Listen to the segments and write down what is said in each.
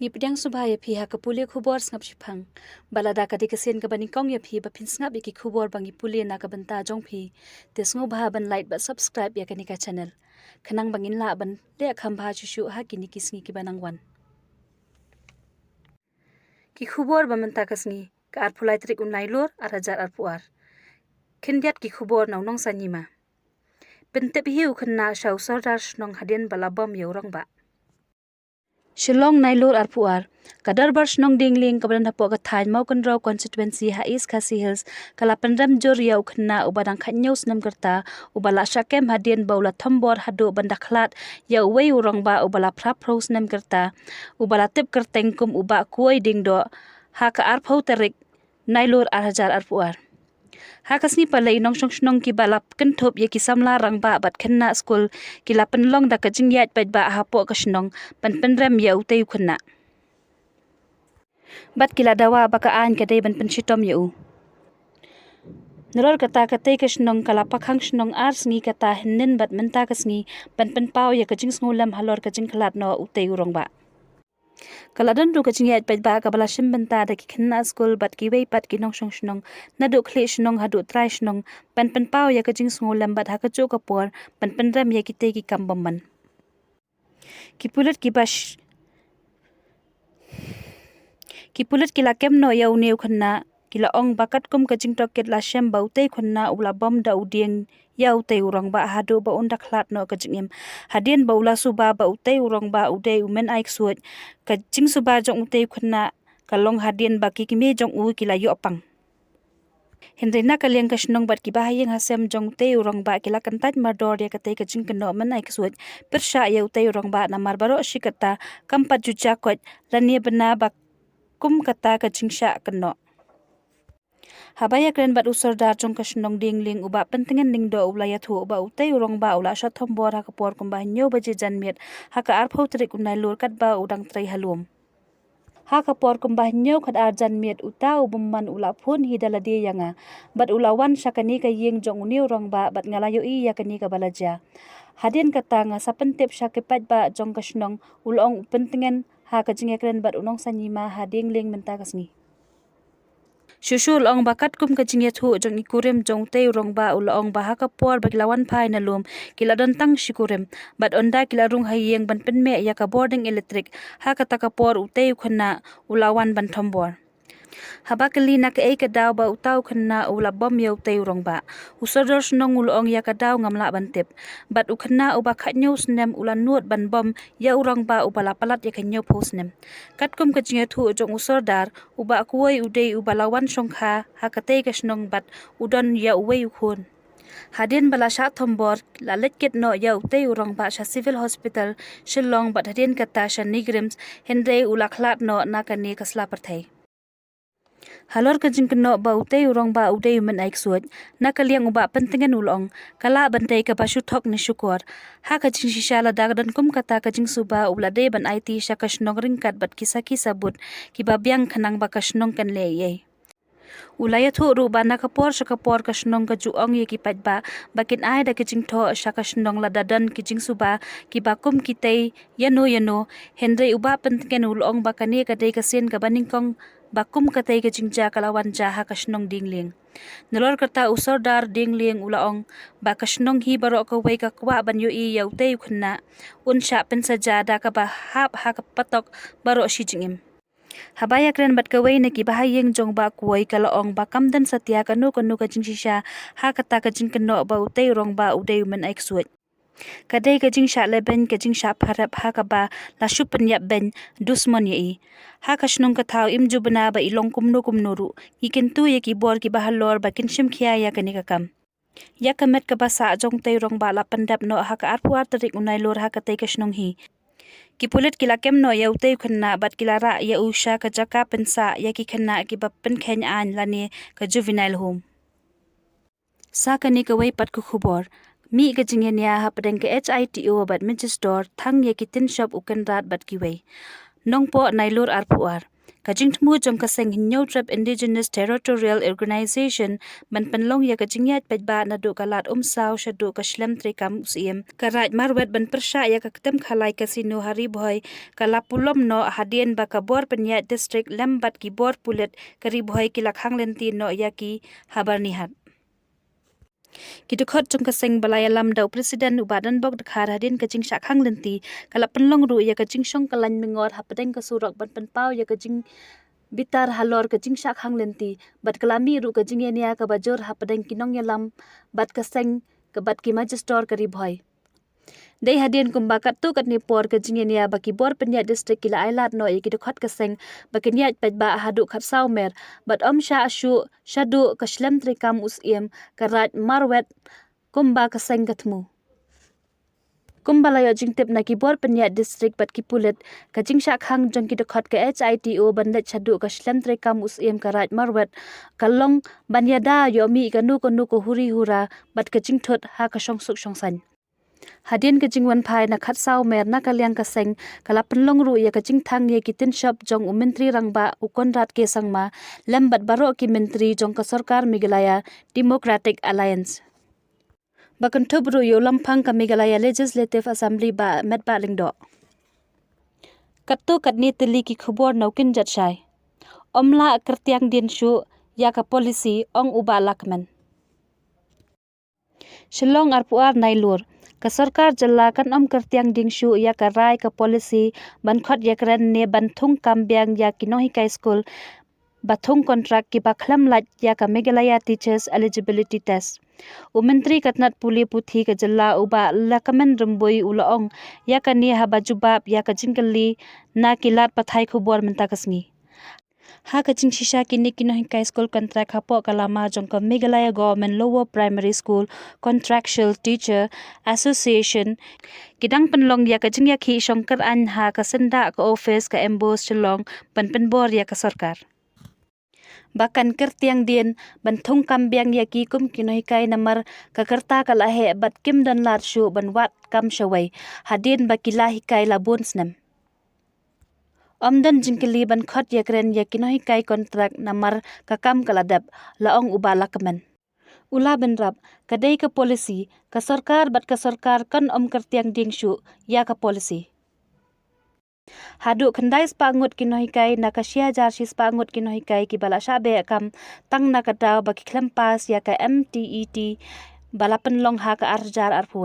Ngipdang subaya phi ha kapule khubor snap shipang balada ka dikasian ka bani kong ya phi ba phin snap iki khubor bangi pule na ka banta jong phi tesngo ba ban like ba subscribe ya kanika channel khanang bangin la ban le kham ba chu ha kini kisngi ki banang wan ki khubor ba manta kasngi ka ar phulai trik unai lor ar hajar ar puar khindiat ki khubor naw nong sanyima Pyntip hiu khanna shaw sardar nong hadien balabam yorong ba Shillong nailur ar puar kadar bars nong dingling kabalan hapo ka thain mau kan raw constituency ha East Khasi Hills kala pandram jor yau khna ubadang khanneus nam karta ubala shakem hadien baula thambor hadu bandakhlat yau wei urong ba ubala phrap pros nam karta ubala tip karteng kum uba kuai dingdo ha ka ar phau tarik nailur ar hajar ar puar ha kasni palai nong shong shnong ki balap kan thop ye ki samla rang ba bat khanna school ki la panlong da ka jingyat pat ba ha po ka shnong pan panram ye utei khunna bat kila dawa ba ka an ka dei ban pan shitom ye u Nalor kata ka tei ka shnong kala pakhang shnong ar sngi kata hinnin bat menta ka sngi pan pan pau ye ka jing sngulam halor ka jing khalat no utei urong ba Kaladan du kaching yat pat ba ka bala shim banta da ki khinna school bat ki wei pat ki nong shong shnong na du khle shnong hadu try shnong pan pan pau ya kaching sngolam bat ha ka chu ka por pan pan ram ya ki te ki kambam man ki pulat ki la kem no yau neu khanna kila ong bakat kum kaching toket la shem bau te khunna ula bom da uding yau te urong ba hadu ba unda khlat no kaching em hadien baula suba ba utei urong ba ude umen aik suat kaching suba jong utei khunna kalong hadien ba ki me jong u kila yo pang Hendrina kaliang kashnong bat ki bahayeng hasem jong te urong ba kila kantat mardor ya kate kaching kano man aik suat persha ya utei urong ba na marbaro shikata kampat juja kot lania bena ba kum kata kaching sha kano Habaya kren bat usor dar jong kashnong dingling uba pentingan ning do ulaya thu uba utei urong ba ula sha thombor ha kapor kumba nyo baje janmiet ha ka ar phau trik unai lur kat ba udang trai halum ha kapor kumba nyo khat ar janmiet uta ubumman ula phun hidala de yanga bat ula wan shakani ka yeng jong uni urong ba bat ngalayo I yakani ka balaja hadien kata nga sa Pyntip shakipat ba jong kashnong ulong pentingan ha ka jingekren bat unong sanyima ha dingling menta kasngi Shushul ong bakat kum ka jingya thu jong ikurim jong te urong ba ulong ba ha ka por ba kilawan phai na lum kila don tang shikurim bat onda kila rung hayeng ban penme ya ka boarding electric ha ka ta ka por utei khunna ulawan ban thombor Habakali na ka ei ka daw ba utaw khanna ula bom yau te urong ba usodor snong ulong ya ka daw ngamla bantip bat ukhanna uba khatnyo snem ula nuot ban bom ya urong ba ubala palat ya khanyo phosnem katkum ka jingya thu jong usordar uba kuai udei uba lawan shongkha ha ka te ka snong bat udon ya uwei ukhon Hadien bala sha thombor la letket no ya utei urong ba sha civil hospital shillong bat hadien kata sha nigrims hendre ula khlat no na ka ne kasla parthai Halor ka jing keno ba utei urong ba udei men aik suat na kaliang uba pentingan ulong kala bantai ka basu thok ni syukur ha ka jing shisha la dagdan kum kata ka jing suba ula de ban IT sha ka shnong ringkat bat kisaki sabut ki babyang khanang ba ka shnong kan le ye Ulaya thu ru ba na kapor ka shnong ka juong ye ki pat ba bakin ai da ki jing tho sha ka shnong la dadan ki jing suba ki bakum ki tei yano hendre uba pentingan ulong ba kane ka dei ka sen ka baning kong bakum katay ka jingja kalawan jaha kashnong dingling. Nalor kata usordar dingling ulaong ba kashnong hi baro ka way ka kwa banyo I yaw tayo kunna unsha pensajada ka ba hap ha patok baro si jingim. Habaya kren bat kaway na kibahayeng jong ba kuway kalaong ba kamdan satya kanu ka jingshisha ha kata ka jing kano ba utay rong ba uday man ay ksuit. Kadai ka jing sha leben ka jing sha pharap ha ka ba la shupan yap ben dusmon ye ha ka shnong ka thau imju bana ba ilong kumno ru ikin tu ye ki bor ki bahalor ba kinshim khia ya kani ka kam ya kamet ka ba sa jong tai rong ba la pandap no ha ka arpuar tarik unai lor ha ka tai ka shnong hi ki pulit kila kem no ya utei khanna bat kila ra ya usha ka jaka pensa ya ki khanna ki ba pen khen an lani ka juvenile home sa kani ka wai pat ku khubor Mi ka jingenya ha padeng ka HITO bat Manchester thang ye ki tin shop ukan rat bat ki wei nong po nailur ar puar kajing tmu jong kaseng hinyo trap Indigenous Territorial Organization ban penlong ya kajing yat pajba na do kalat sao shadu kashlem trikam usiem karat marwet ban persya ya kaktem khalai kasino hari boy kalapulom no hadien ba kabor penyat district lembat ki bor pulet kari boy kilakhang lenti no ya ki habar nihat Kitukot jong kaseng balaya lam dau presiden ubadan bok dekhar hadin kajing syakhang lenti kalap penlong ru ya kajing syong kalan mengor hapadeng kasurak ban penpau ya kajing bitar halor kajing syakhang lenti bat kelami ru kajing enia ka bajur hapadeng kinong ya lam bat kaseng ke bat ki majestor kari boy Dei hadien kumbakat tu kat nipor kajing enia baki bor penyat distrik kila ailat no iki dekhot kaseng bakeniat pajba hadu khat saumer bat sya asyu shadu kashlem trikam usiem karat marwet kumba kaseng katmu Kumbalayo jingtip na kibor penyat distrik bat kipulit kajing syakhang jong ki dekhot ke HITO bandet shadu kashlem trikam usiem karat marwet kalong banyada yomi kanu kanu ko huri hura bat kajing thot ha ka shong suk shong san Hadien kajing wan phai na khat sau mer na kalyang kaseng kala penlong ru ya kajing thang ye kitin shop jong menteri rangba ukonrat ke sangma lembat baro ki menteri jong ka sarkar Meghalaya Democratic Alliance Bakan thubru yo lampang ka Meghalaya Legislative Assembly ba met ba lingdo Kattu katni tili ki khubor naukin jatshai Omla kertiang din shu ya ka policy ong uba lakmen Shillong arpuar nailur ka sarkar jalla kan kertiang ding shu ya ka rai ka policy ban khot ya kran ne ban thung kambyang ya kinohi kai school bathung contract ki bakhlam lat ya ka Meghalaya teachers eligibility test Menteri katnat puli puthi ka jalla uba lakamen rumboi ulaong ya ka ni haba jubab ya ka jingkali na kilat pathai khubor menta kasngi Ha kaching shisha kini kinohi kai school contract hapo kalama jong ka Meghalaya Government Lower Primary School Contractual Teacher Association kidang penlong ya kaching ya khi shongkar an ha ka senda ka office ka embos chelong ban penbor ya ka sarkar Bakan kertiang dien ban thung kambyang ya ki kum kinohi kai namar ka kerta kala he bat kim dan lar shu ban wat kam shawai hadin bakila hikai labun snem Omdan jingkili ban khot ya kren ya kinohi kai kontrak namar kakam kaladap laong uba lakmen. Ula ben rap kadai ka policy ka sarkar bat ka sarkar kan kertiang ding shu ya ka policy. Hadu khandai spangut kinohi kai na kasia jarsi spangut kinohi kai ki bala shabe kam tang na kadaw baki klempas ya ka MTET bala penlong ha ka arjar arpu.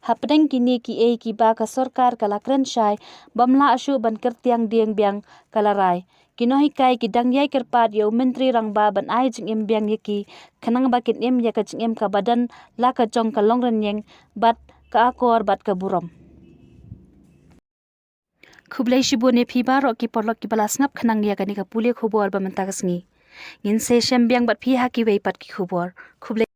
Hapdeng kini ki ki ba ka sarkar kala kren shai bamla ashu ban kertiang dieng biang kala rai kinohi kai ki dangyai kerpat yo menteri rangba ban ai jing em biang yaki khanang ba kin em ya ka jing em ka badan la ka jong ka long renyeng bat ka akor bat ka burom Khublai shibo ne phi ba ro ki porlok ki bala snap khanang ya ka ni ka pule khubor ba menta kasngi ngin se shem biang bat phi ha ki wei pat ki khubor khublai